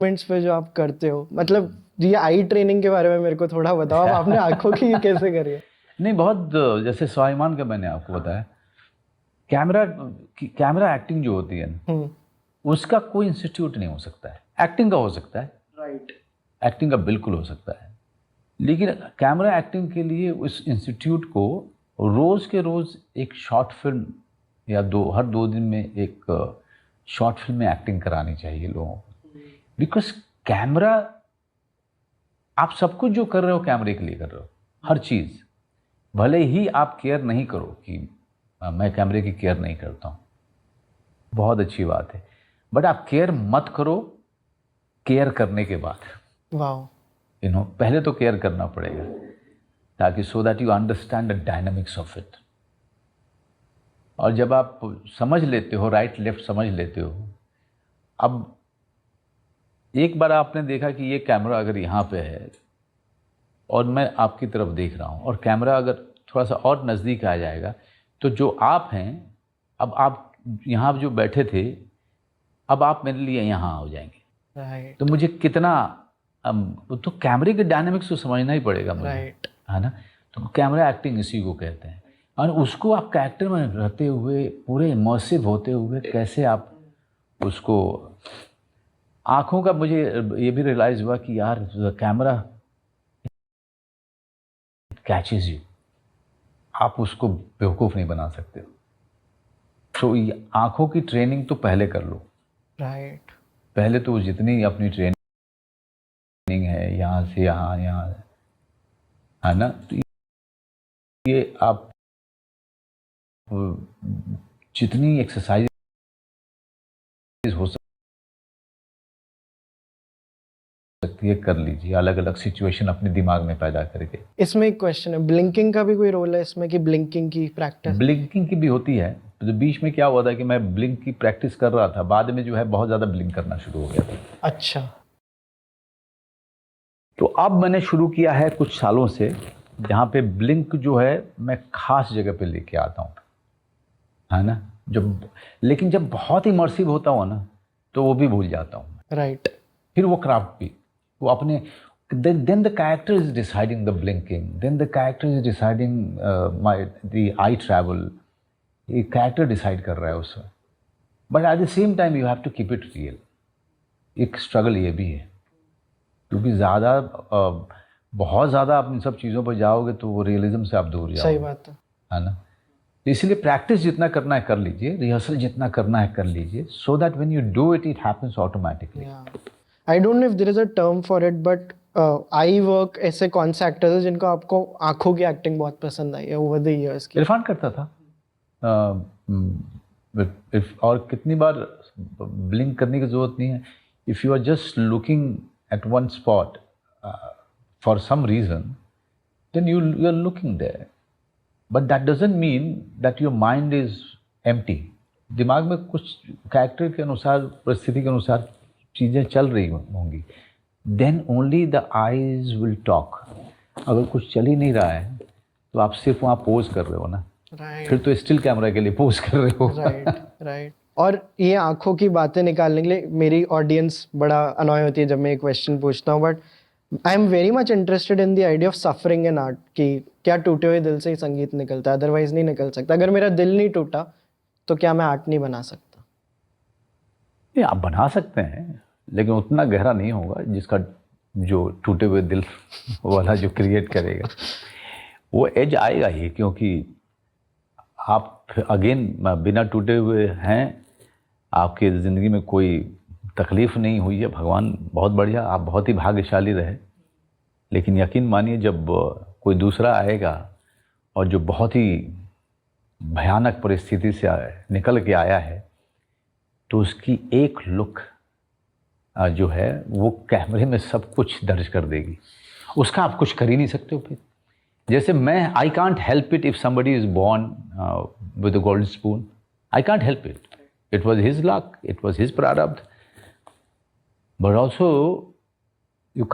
Moments पे जो आप करते हो, मतलब ये आई ट्रेनिंग के बारे में मेरे को थोड़ा बताओ, आपने आंखों की कैसे करी है? नहीं, बहुत जैसे स्वाभिमान का मैंने आपको बताया, कैमरा कैमरा एक्टिंग जो होती है ना, उसका कोई इंस्टीट्यूट नहीं हो सकता है। एक्टिंग का हो सकता है, राइट, एक्टिंग का बिल्कुल हो सकता है, लेकिन कैमरा एक्टिंग के लिए उस इंस्टीट्यूट को रोज के रोज एक शॉर्ट फिल्म या हर 2 दिन में एक शॉर्ट फिल्म में एक्टिंग करानी चाहिए लोगों को। बिकॉज कैमरा, आप सब कुछ जो कर रहे हो कैमरे के लिए कर रहे हो, हर चीज। भले ही आप केयर नहीं करो कि मैं कैमरे की केयर नहीं करता हूं, बहुत अच्छी बात है, बट आप केयर मत करो केयर करने के बाद। वाह, पहले तो केयर करना पड़ेगा, ताकि so that you understand the dynamics of it. और जब आप समझ लेते हो, राइट लेफ्ट समझ लेते हो, अब एक बार आपने देखा कि ये कैमरा अगर यहाँ पे है और मैं आपकी तरफ देख रहा हूँ, और कैमरा अगर थोड़ा सा और नज़दीक आ जाएगा, तो जो आप हैं, अब आप यहाँ जो बैठे थे, अब आप मेरे लिए यहाँ हो जाएंगे। राइट, तो मुझे कितना तो कैमरे के डायनामिक्स तो समझना ही पड़ेगा मुझे, राइट, है ना। तो कैमरा एक्टिंग इसी को कहते हैं, और उसको आप कैरेक्टर में रहते हुए, पूरे इमर्सिव होते हुए, कैसे आप उसको, आंखों का मुझे ये भी रियलाइज हुआ कि यार कैमरा कैचेज यू, आप उसको बेवकूफ़ नहीं बना सकते हो। तो ये आंखों की ट्रेनिंग तो पहले कर लो, राइट, पहले तो जितनी अपनी ट्रेनिंग है यहाँ से यहाँ, है ना, तो ये आप जितनी एक्सरसाइज हो सकती है कर लीजिए, अलग अलग सिचुएशन अपने दिमाग में पैदा करके। इसमें एक क्वेश्चन है, ब्लिंकिंग का भी कोई रोल है इसमें, कि ब्लिंकिंग की प्रैक्टिस? ब्लिंकिंग की भी होती है। तो बीच में क्या हुआ था कि मैं ब्लिंक की प्रैक्टिस कर रहा था, बाद में जो है बहुत ज़्यादा ब्लिंक करना शुरू हो गया था। अच्छा, तो अब मैंने शुरू किया है कुछ सालों से, जहाँ पे ब्लिंक जो है मैं खास जगह पे लेके आता हूँ, है ना। लेकिन जब बहुत इमर्सिव होता हूँ ना, तो वो भी भूल जाता हूँ। राइट, फिर वो क्राफ्ट भी, वो अपने, then the character is deciding the blinking, then the character is deciding the eye travel, ये कैरेक्टर डिसाइड कर रहा है उसमें, but at the same time you have to keep it real. एक स्ट्रगल ये भी है, क्योंकि बहुत ज़्यादा आप इन सब चीज़ों पर जाओगे तो वो रियलिज्म से आप दूर जाओगे। सही बात है ना। तो इसलिए प्रैक्टिस जितना करना है कर लीजिए, रिहर्सल जितना करना है कर लीजिए, so that when you do it, it happens automatically. I don't know if there is a term for it, but I work, ऐसे कौन से एक्टर्स हैं जिनको आपको आंखों की एक्टिंग बहुत पसंद आई है ओवर द इयर्स की? इरफान करता था, और कितनी बार ब्लिंक करने की जरूरत नहीं है। If you are just looking at one spot for some reason, then you are looking there, but that doesn't mean that your mind is empty. दिमाग में कुछ कैरेक्टर के अनुसार, परिस्थिति के अनुसार चीज़ें चल रही होंगी, then only the eyes will talk. अगर कुछ चल ही नहीं रहा है तो आप सिर्फ वहाँ पोज कर रहे हो ना, फिर तो स्टिल कैमरा के लिए पोज कर रहे हो। Right, right. और ये आंखों की बातें निकालने के लिए मेरी ऑडियंस बड़ा अनॉय होती है जब मैं एक क्वेश्चन पूछता हूँ, but I am very much interested in the idea of suffering in art, कि क्या टूटे हुए दिल से ही संगीत निकलता है, अदरवाइज नहीं निकल सकता। अगर मेरा दिल नहीं टूटा तो क्या मैं आर्ट नहीं बना सकता? ये आप बना सकते हैं, लेकिन उतना गहरा नहीं होगा जिसका जो टूटे हुए दिल वाला जो क्रिएट करेगा, वो एज आएगा ही। क्योंकि आप अगेन बिना टूटे हुए हैं, आपकी ज़िंदगी में कोई तकलीफ़ नहीं हुई है, भगवान बहुत बढ़िया, आप बहुत ही भाग्यशाली रहे। लेकिन यकीन मानिए, जब कोई दूसरा आएगा और जो बहुत ही भयानक परिस्थिति से निकल के आया है, तो उसकी एक लुक जो है वो कैमरे में सब कुछ दर्ज कर देगी। उसका आप कुछ कर ही नहीं सकते हो। फिर जैसे मैं, I can't help it if somebody is born with a golden spoon, I can't help it, it was his luck, it was his प्रारब्ध, बट ऑल्सो यू